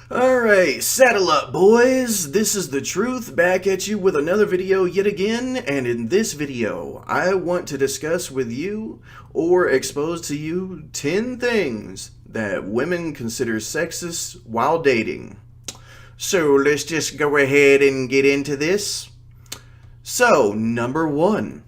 Alright, saddle up, boys. This is The Truth, back at you with another video yet again, and in this video, I want to discuss with you, or expose to you, 10 things that women consider sexist while dating. So let's just go ahead and get into this. So, number 1.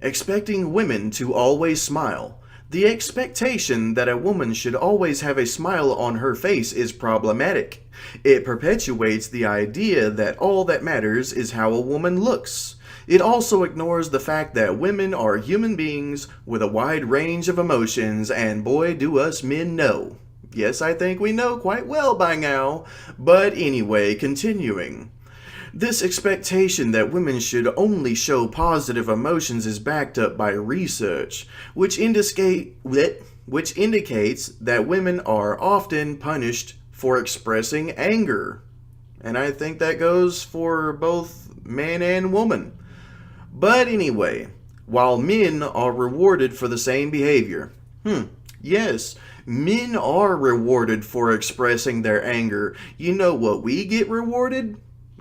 Expecting women to always smile. The expectation that a woman should always have a smile on her face is problematic. It perpetuates the idea that all that matters is how a woman looks. It also ignores the fact that women are human beings with a wide range of emotions, and boy do us men know. Yes, I think we know quite well by now. But anyway, continuing. This expectation that women should only show positive emotions is backed up by research, which indicates that women are often punished for expressing anger. And I think that goes for both man and woman. But anyway, while men are rewarded for the same behavior. Yes, men are rewarded for expressing their anger. You know what we get rewarded?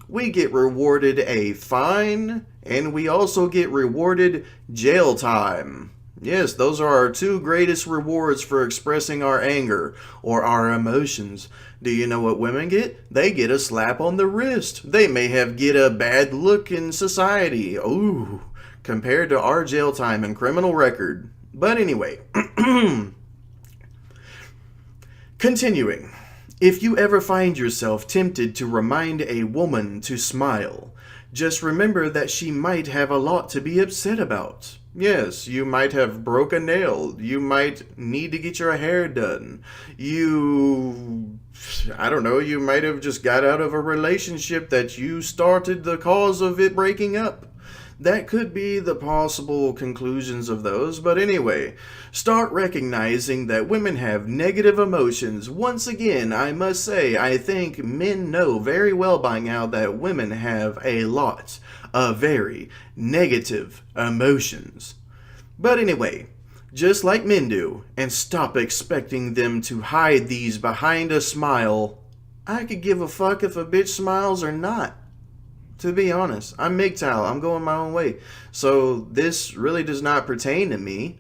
We get rewarded a fine, and we also get rewarded jail time. Yes, those are our two greatest rewards for expressing our anger or our emotions. Do you know what women get? They get a slap on the wrist. They may have get a bad look in society. Ooh, compared to our jail time and criminal record. But anyway, continuing. If you ever find yourself tempted to remind a woman to smile, just remember that she might have a lot to be upset about. Yes, you might have broke a nail. You might need to get your hair done. You might have just got out of a relationship that you started the cause of it breaking up. That could be the possible conclusions of those, but anyway, start recognizing that women have negative emotions. Once again, I must say, I think men know very well by now that women have a lot of very negative emotions. But anyway, just like men do, and stop expecting them to hide these behind a smile. I could give a fuck if a bitch smiles or not. To be honest, I'm MGTOW. I'm going my own way. So this really does not pertain to me.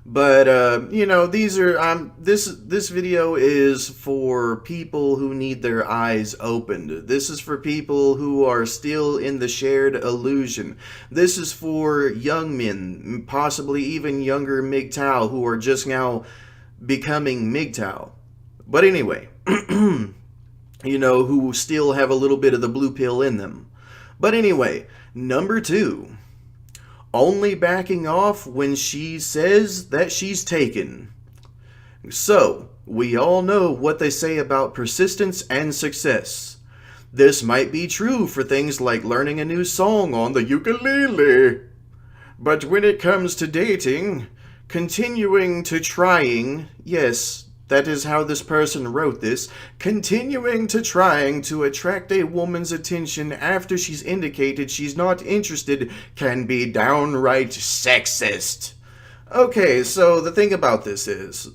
But these are this video is for people who need their eyes opened. This is for people who are still in the shared illusion. This is for young men, possibly even younger MGTOW who are just now becoming MGTOW. But anyway, who still have a little bit of the blue pill in them. But anyway, number 2. Only backing off when she says that she's taken. So, we all know what they say about persistence and success. This might be true for things like learning a new song on the ukulele. But when it comes to dating, continuing to trying, yes, that is how this person wrote this, continuing to trying to attract a woman's attention after she's indicated she's not interested can be downright sexist. Okay, so the thing about this is,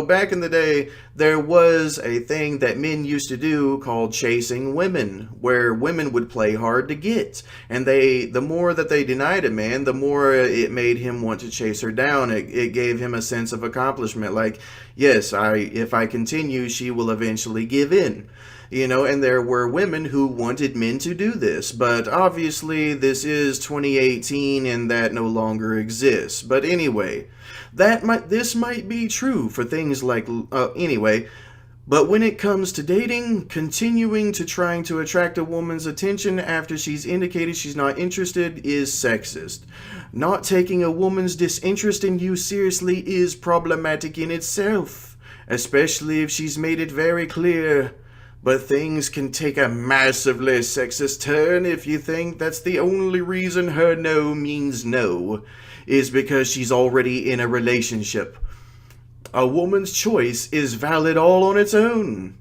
back in the day, there was a thing that men used to do called chasing women, where women would play hard to get. And the more that they denied a man, the more it made him want to chase her down. It gave him a sense of accomplishment, like, yes, if I continue, she will eventually give in. And there were women who wanted men to do this, but obviously this is 2018 and that no longer exists. But anyway, this might be true for things like, but when it comes to dating, continuing to trying to attract a woman's attention after she's indicated she's not interested is sexist. Not taking a woman's disinterest in you seriously is problematic in itself, especially if she's made it very clear. But things can take a massively sexist turn if you think that's the only reason her no means no, is because she's already in a relationship. A woman's choice is valid all on its own.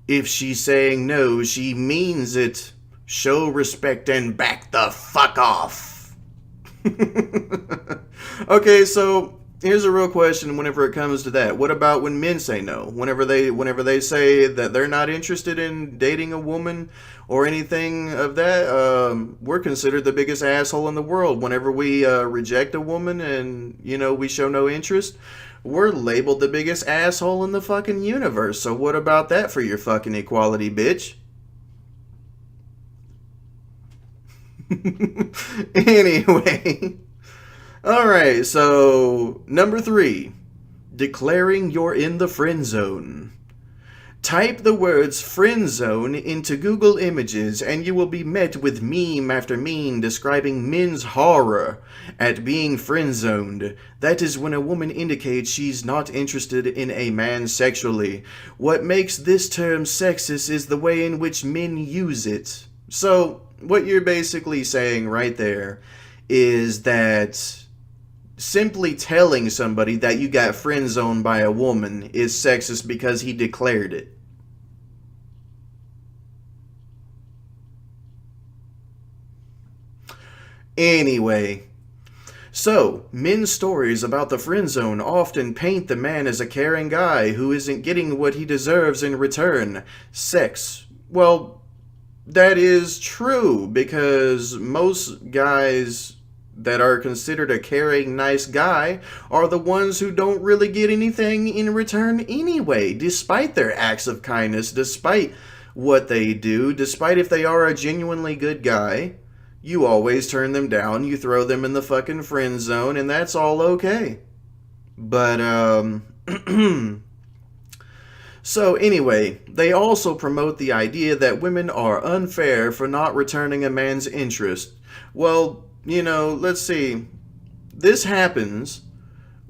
If she's saying no, she means it. Show respect and back the fuck off. Okay, so Here's a real question whenever it comes to that. What about when men say no? Whenever they say that they're not interested in dating a woman or anything of that, we're considered the biggest asshole in the world. Whenever we reject a woman and, we show no interest, we're labeled the biggest asshole in the fucking universe. So what about that for your fucking equality, bitch? Anyway. Alright, so number 3. Declaring you're in the friend zone. Type the words friend zone into Google Images and you will be met with meme after meme describing men's horror at being friend zoned. That is when a woman indicates she's not interested in a man sexually. What makes this term sexist is the way in which men use it. So, what you're basically saying right there is that simply telling somebody that you got friend zoned by a woman is sexist because he declared it. Anyway, so men's stories about the friend zone often paint the man as a caring guy who isn't getting what he deserves in return, sex. Well, that is true because most guys that are considered a caring, nice guy are the ones who don't really get anything in return anyway, despite their acts of kindness, despite what they do, despite if they are a genuinely good guy. You always turn them down, you throw them in the fucking friend zone, and that's all okay. But, so anyway, they also promote the idea that women are unfair for not returning a man's interest. Well, let's see. This happens.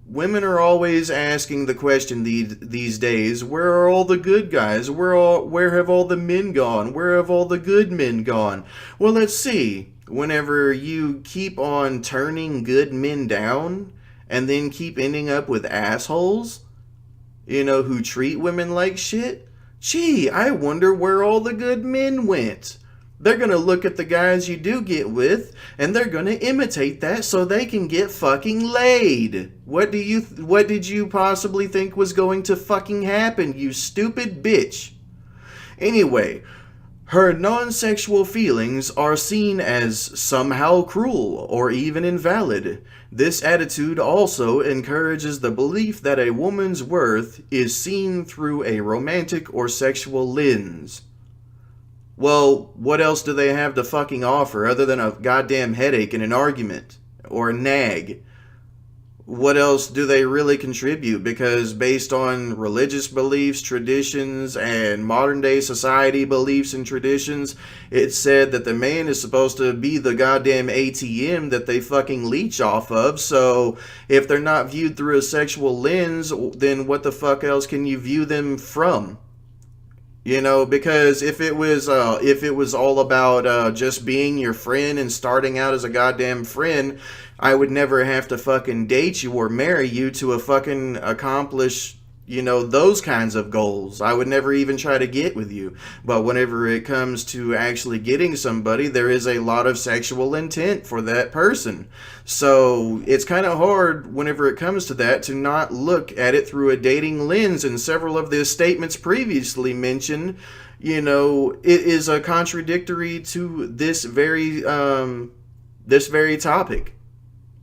Women are always asking the question these days, where are all the good guys? Where have all the men gone? Where have all the good men gone? Well, let's see. Whenever you keep on turning good men down and then keep ending up with assholes, who treat women like shit, gee, I wonder where all the good men went. They're going to look at the guys you do get with, and they're going to imitate that so they can get fucking laid. What did you possibly think was going to fucking happen, you stupid bitch? Anyway, her non-sexual feelings are seen as somehow cruel or even invalid. This attitude also encourages the belief that a woman's worth is seen through a romantic or sexual lens. Well, what else do they have to fucking offer other than a goddamn headache and an argument? Or a nag? What else do they really contribute? Because based on religious beliefs, traditions, and modern day society beliefs and traditions, it's said that the man is supposed to be the goddamn ATM that they fucking leech off of. So if they're not viewed through a sexual lens, then what the fuck else can you view them from? Because if it was all about just being your friend and starting out as a goddamn friend, I would never have to fucking date you or marry you to a fucking accomplish, those kinds of goals. I would never even try to get with you. But whenever it comes to actually getting somebody, there is a lot of sexual intent for that person. So it's kind of hard whenever it comes to that to not look at it through a dating lens. And several of the statements previously mentioned, it is a contradictory to this very topic.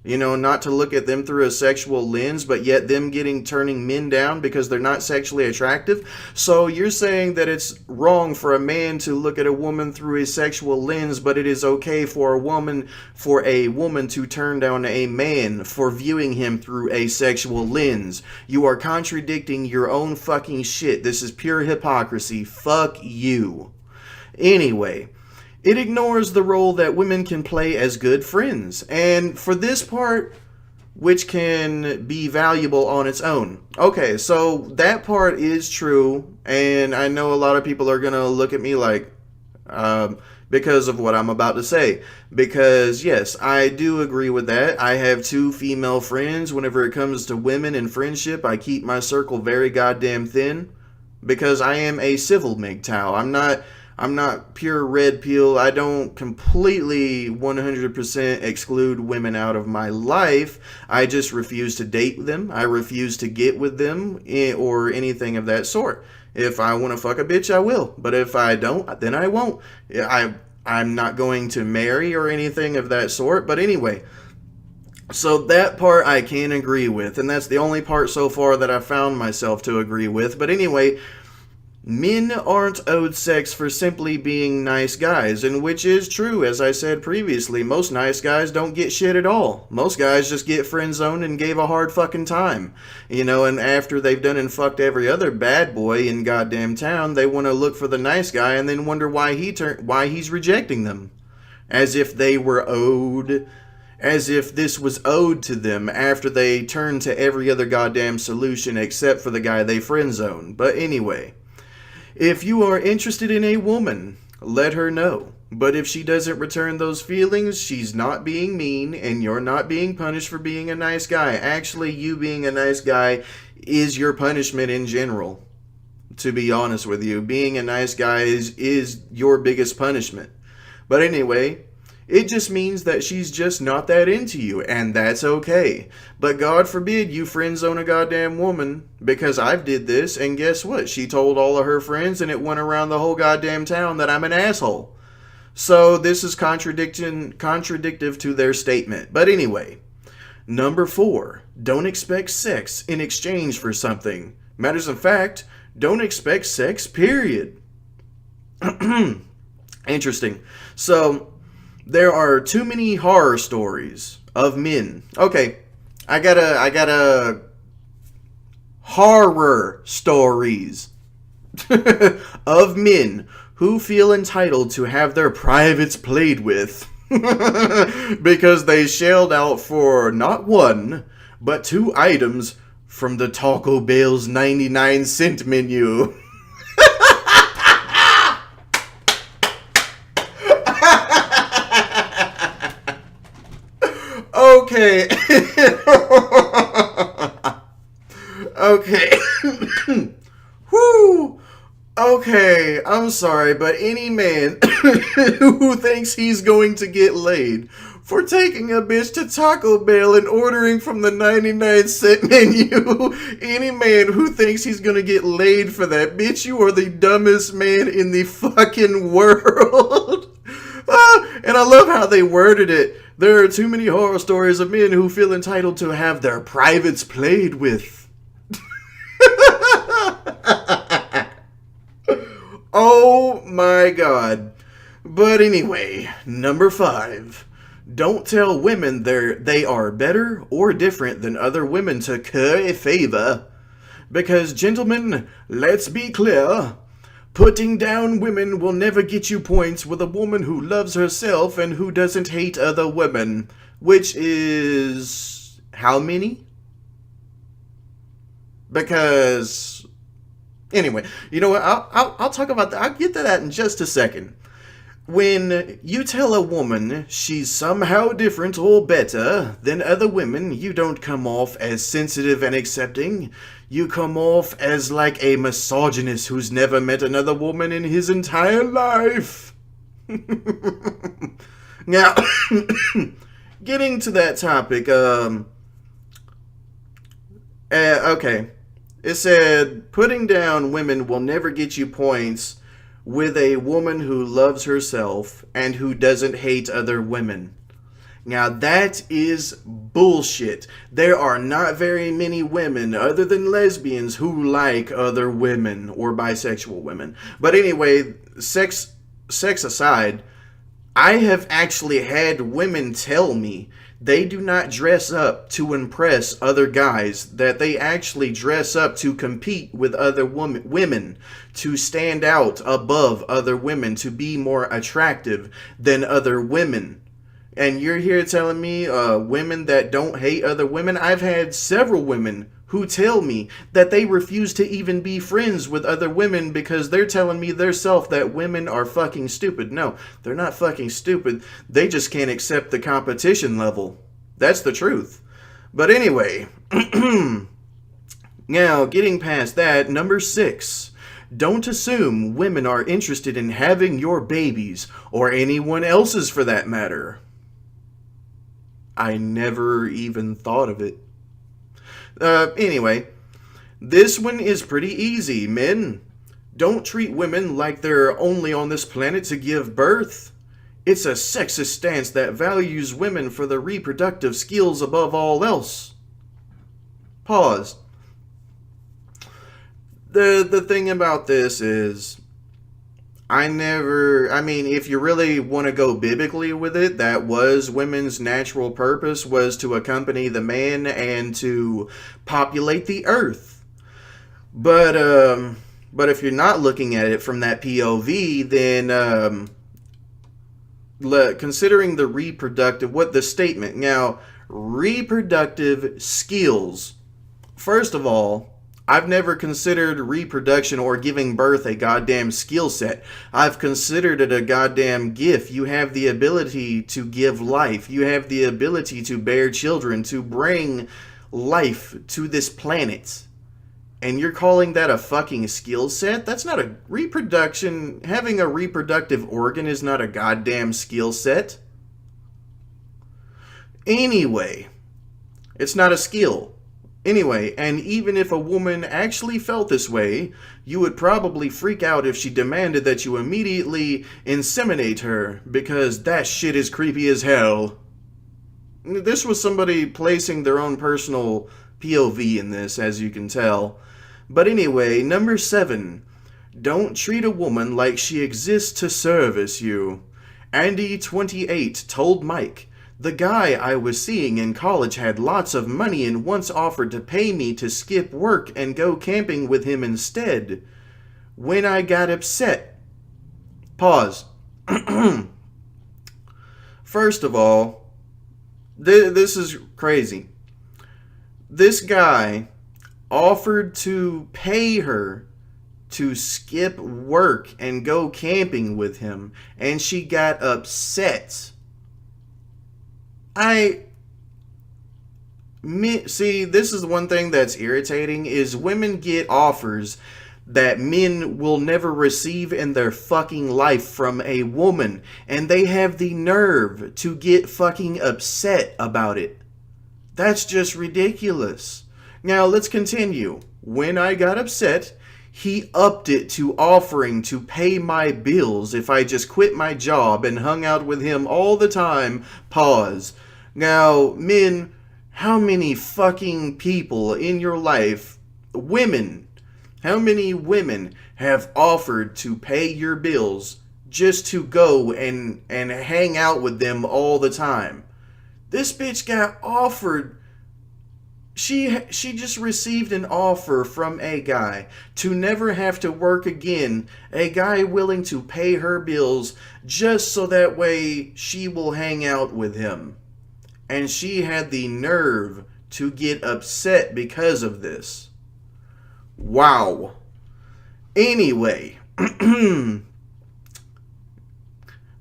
Not to look at them through a sexual lens, but yet them turning men down because they're not sexually attractive. So you're saying that it's wrong for a man to look at a woman through a sexual lens, but it is okay for a woman to turn down a man for viewing him through a sexual lens. You are contradicting your own fucking shit. This is pure hypocrisy. Fuck you. Anyway, it ignores the role that women can play as good friends. And for this part, which can be valuable on its own. Okay, so that part is true. And I know a lot of people are going to look at me like, because of what I'm about to say. Because, yes, I do agree with that. I have 2 female friends. Whenever it comes to women and friendship, I keep my circle very goddamn thin. Because I am a civil MGTOW. I'm not pure red pill. I don't completely 100% exclude women out of my life. I just refuse to date them. I refuse to get with them or anything of that sort. If I want to fuck a bitch, I will. But if I don't, then I won't. I'm not going to marry or anything of that sort. But anyway, so that part I can agree with. And that's the only part so far that I found myself to agree with. But anyway, men aren't owed sex for simply being nice guys, and which is true, as I said previously. Most nice guys don't get shit at all. Most guys just get friend zoned and gave a hard fucking time. You know, and after they've done and fucked every other bad boy in goddamn town, they want to look for the nice guy and then wonder why he's rejecting them. As if they were owed... As if this was owed to them after they turned to every other goddamn solution except for the guy they friend zoned. But anyway... If you are interested in a woman, let her know. But if she doesn't return those feelings, she's not being mean, and you're not being punished for being a nice guy. Actually, you being a nice guy is your punishment in general. To be honest with you, being a nice guy is your biggest punishment. But anyway, it just means that she's just not that into you, and that's okay. But God forbid you friend zone a goddamn woman, because I've did this, and guess what? She told all of her friends, and it went around the whole goddamn town that I'm an asshole. So this is contradictive to their statement. But anyway, number 4, don't expect sex in exchange for something. Matters of fact, don't expect sex, period. Interesting. So... there are too many horror stories of men. Okay, I gotta horror stories of men who feel entitled to have their privates played with because they shelled out for not one, but 2 items from the Taco Bell's 99-cent menu. Okay. Okay. Whoo. Okay, I'm sorry, but any man who thinks he's going to get laid for taking a bitch to Taco Bell and ordering from the 99-cent menu, any man who thinks he's going to get laid for that, bitch, you are the dumbest man in the fucking world. And I love how they worded it. There are too many horror stories of men who feel entitled to have their privates played with. Oh my god. But anyway, number 5. Don't tell women they are better or different than other women to curry favor. Because, gentlemen, let's be clear. Putting down women will never get you points with a woman who loves herself and who doesn't hate other women. Which is... how many? Because... anyway, you know what? I'll talk about that. I'll get to that in just a second. When you tell a woman she's somehow different or better than other women, you don't come off as sensitive and accepting. You come off as like a misogynist who's never met another woman in his entire life. Now, getting to that topic, okay. It said, putting down women will never get you points with a woman who loves herself and who doesn't hate other women. Now that is bullshit. There are not very many women other than lesbians who like other women or bisexual women. But anyway, sex aside, I have actually had women tell me they do not dress up to impress other guys, that they actually dress up to compete with other women, to stand out above other women, to be more attractive than other women. And you're here telling me women that don't hate other women? I've had several women who tell me that they refuse to even be friends with other women because they're telling me theirself that women are fucking stupid. No, they're not fucking stupid. They just can't accept the competition level. That's the truth. But anyway, now getting past that, number 6. Don't assume women are interested in having your babies, or anyone else's for that matter. I never even thought of it. Anyway, this one is pretty easy, men. Don't treat women like they're only on this planet to give birth. It's a sexist stance that values women for their reproductive skills above all else. Pause. The thing about this is, if you really want to go biblically with it, that was women's natural purpose, was to accompany the man and to populate the earth. But if you're not looking at it from that POV, then considering the reproductive skills. First of all, I've never considered reproduction or giving birth a goddamn skill set. I've considered it a goddamn gift. You have the ability to give life. You have the ability to bear children, to bring life to this planet. And you're calling that a fucking skill set? That's not a reproduction. Having a reproductive organ is not a goddamn skill set. Anyway, it's not a skill. Anyway, and even if a woman actually felt this way, you would probably freak out if she demanded that you immediately inseminate her, because that shit is creepy as hell. This was somebody placing their own personal POV in this, as you can tell. But anyway, number 7. Don't treat a woman like she exists to service you. Andy, 28, told Mike, "The guy I was seeing in college had lots of money and once offered to pay me to skip work and go camping with him instead. When I got upset." Pause. First of all, this is crazy. This guy offered to pay her to skip work and go camping with him, and she got upset. See, this is one thing that's irritating, is women get offers that men will never receive in their fucking life from a woman, and they have the nerve to get fucking upset about it. That's just ridiculous. Now, let's continue. When I got upset, he upped it to offering to pay my bills if I just quit my job and hung out with him all the time. Pause. Now, men, how many fucking people in your life, how many women have offered to pay your bills just to go and hang out with them all the time? This bitch got offered. She just received an offer from a guy to never have to work again. A guy willing to pay her bills just so that way she will hang out with him. And she had the nerve to get upset because of this. Wow. Anyway,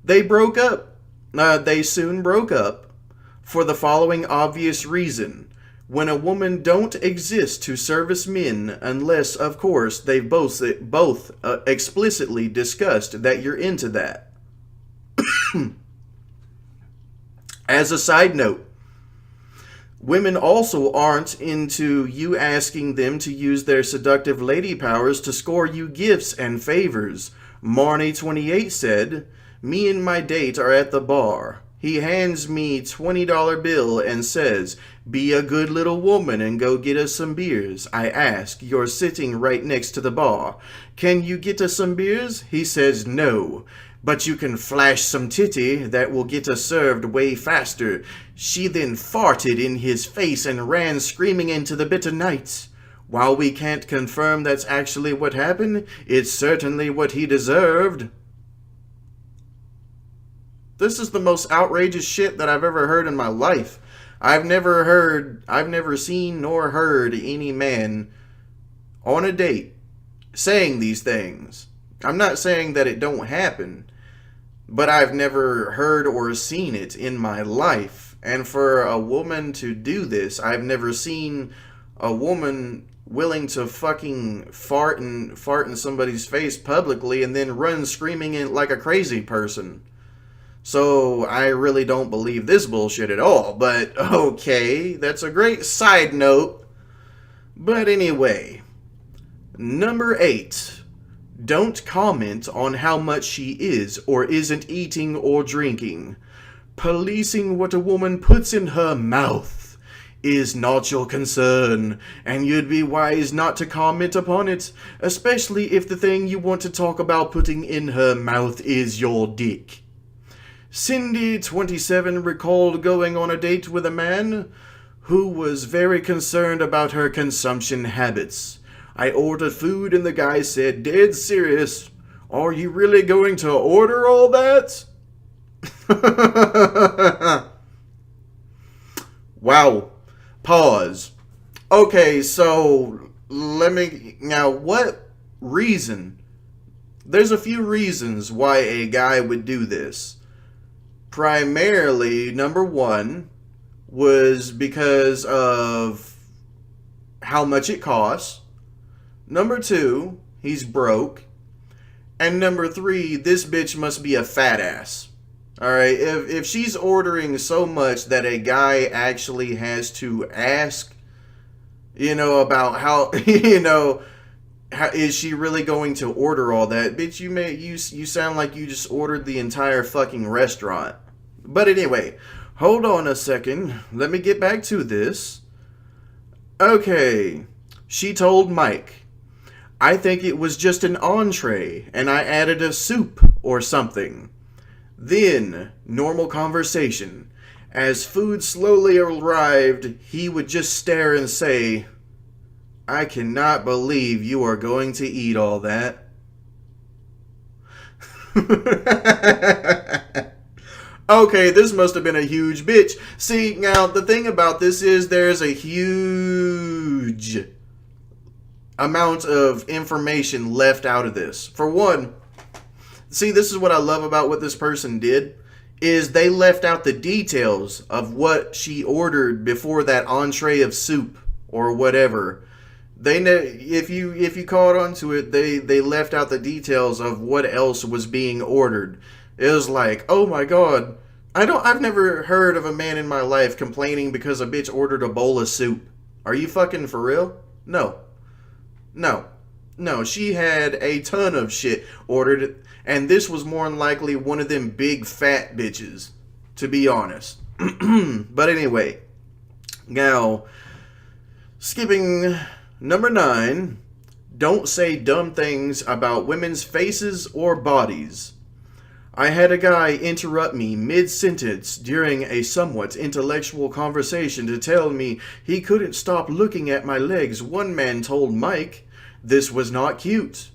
they broke up. They soon broke up for the following obvious reason. When a woman don't exist to service men, unless, of course, they've both explicitly discussed that you're into that. As a side note, women also aren't into you asking them to use their seductive lady powers to score you gifts and favors. Marnie, 28, said, "Me and my date are at the bar. He hands me $20 bill and says, 'Be a good little woman and go get us some beers.' I ask, 'You're sitting right next to the bar. Can you get us some beers?' He says, 'No. But you can flash some titty that will get us served way faster.' She then farted in his face and ran screaming into the bitter night. While we can't confirm that's actually what happened, it's certainly what he deserved." This is the most outrageous shit that I've ever heard in my life. I've never seen nor heard any man on a date saying these things. I'm not saying that it don't happen, but I've never heard or seen it in my life. And for a woman to do this, I've never seen a woman willing to fucking fart in somebody's face publicly and then run screaming in like a crazy person. So I really don't believe this bullshit at all. But okay, that's a great side note. But anyway, number 8. Don't comment on how much she is or isn't eating or drinking. Policing what a woman puts in her mouth is not your concern, and you'd be wise not to comment upon it, especially if the thing you want to talk about putting in her mouth is your dick. Cindy, 27, recalled going on a date with a man who was very concerned about her consumption habits. I ordered food and the guy said, "Dead serious, are you really going to order all that?" Wow. Pause. Okay, so now what reason? There's a few reasons why a guy would do this. Primarily, number 1 was because of how much it costs. Number 2, he's broke. And number 3, this bitch must be a fat ass. Alright, if she's ordering so much that a guy actually has to ask, about how, how is she really going to order all that? Bitch, you sound like you just ordered the entire fucking restaurant. But anyway, hold on a second. Let me get back to this. Okay, she told Mike, "I think it was just an entree and I added a soup or something." Then, normal conversation. As food slowly arrived, he would just stare and say, "I cannot believe you are going to eat all that." Okay, this must have been a huge bitch. See, now, the thing about this is there's a huge amount of information left out of this. For one, see, this is what I love about what this person did, is they left out the details of what she ordered before that entree of soup or whatever. If you caught onto it, they left out the details of what else was being ordered. It was like, oh my god, I've never heard of a man in my life complaining because a bitch ordered a bowl of soup. Are you fucking for real? No, she had a ton of shit ordered, and this was more than likely one of them big fat bitches, to be honest. But anyway, now, skipping number 9, don't say dumb things about women's faces or bodies. I had a guy interrupt me mid-sentence during a somewhat intellectual conversation to tell me he couldn't stop looking at my legs. One man told Mike this was not cute.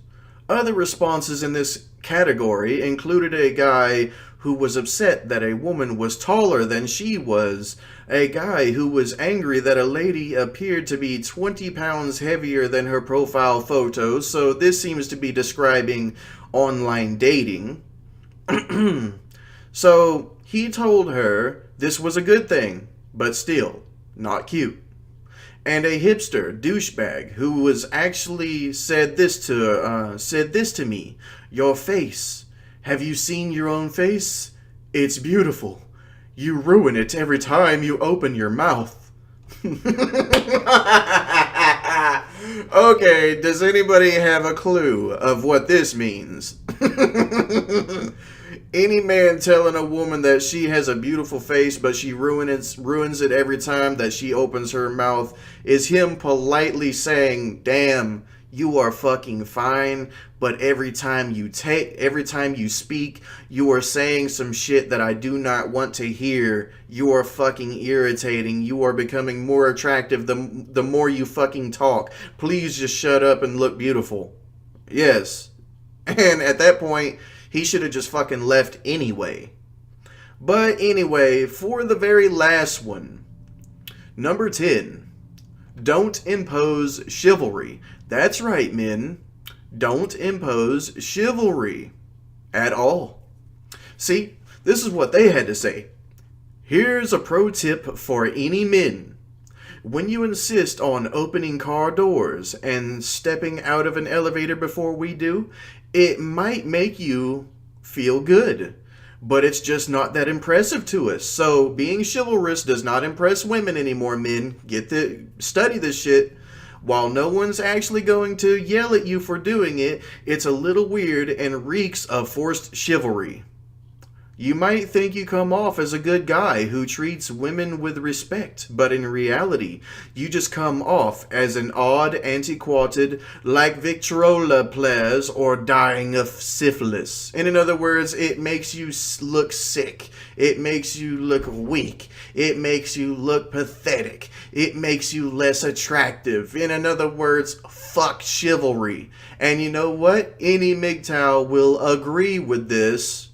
Other responses in this category included a guy who was upset that a woman was taller than she was, a guy who was angry that a lady appeared to be 20 pounds heavier than her profile photo, so this seems to be describing online dating. So he told her this was a good thing, but still not cute. And a hipster douchebag who was actually said this to me: "Your face. Have you seen your own face? It's beautiful. You ruin it every time you open your mouth." Okay, does anybody have a clue of what this means? Any man telling a woman that she has a beautiful face but she ruins it every time that she opens her mouth is him politely saying, "Damn, you are fucking fine, but every time you speak, you are saying some shit that I do not want to hear. You are fucking irritating. You are becoming more attractive the more you fucking talk. Please just shut up and look beautiful." Yes. And at that point, he should have just fucking left anyway. But anyway, for the very last one, number 10, don't impose chivalry. That's right, men. Don't impose chivalry at all. See, this is what they had to say. Here's a pro tip for any men. when you insist on opening car doors and stepping out of an elevator before we do, it might make you feel good. But it's just not that impressive to us. So being chivalrous does not impress women anymore, men. Study this shit. While no one's actually going to yell at you for doing it, it's a little weird and reeks of forced chivalry. You might think you come off as a good guy who treats women with respect, but in reality, you just come off as an odd, antiquated, like Victrola players or dying of syphilis. And in other words, it makes you look sick. It makes you look weak. It makes you look pathetic. It makes you less attractive. In other words, fuck chivalry. And you know what? Any MGTOW will agree with this.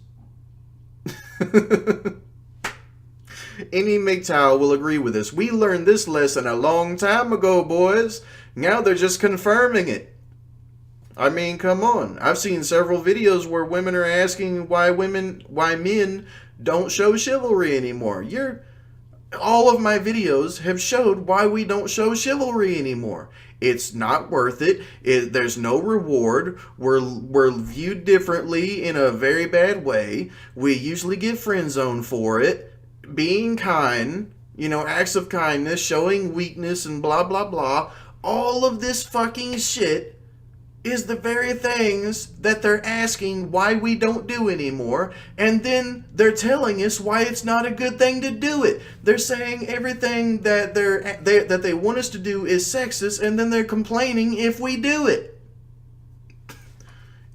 Any MGTOW will agree with us. We learned this lesson a long time ago, boys. Now they're just confirming it. I mean, come on. I've seen several videos where women are asking why men don't show chivalry anymore. All of my videos have showed why we don't show chivalry anymore. It's not worth it. There's no reward. We're viewed differently in a very bad way. We usually get friend zoned for it. Being kind, acts of kindness, showing weakness and blah, blah, blah. All of this fucking shit is the very things that they're asking why we don't do anymore, and then they're telling us why it's not a good thing to do it. They're saying everything that they want us to do is sexist, and then they're complaining if we do it.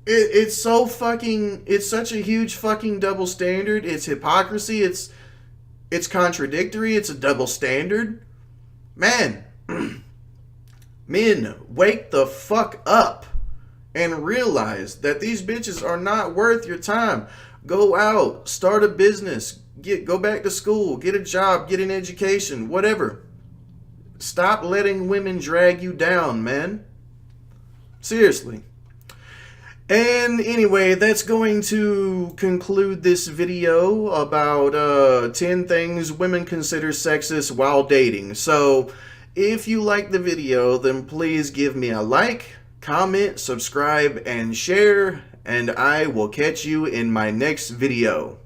It's such a huge fucking double standard. It's hypocrisy. It's contradictory. It's a double standard. Man, men, wake the fuck up and realize that these bitches are not worth your time. Go out, start a business, go back to school, get a job, get an education, whatever. Stop letting women drag you down, man. Seriously. And anyway, that's going to conclude this video about 10 things women consider sexist while dating. So, if you like the video, then please give me a like, comment, subscribe, and share, and I will catch you in my next video.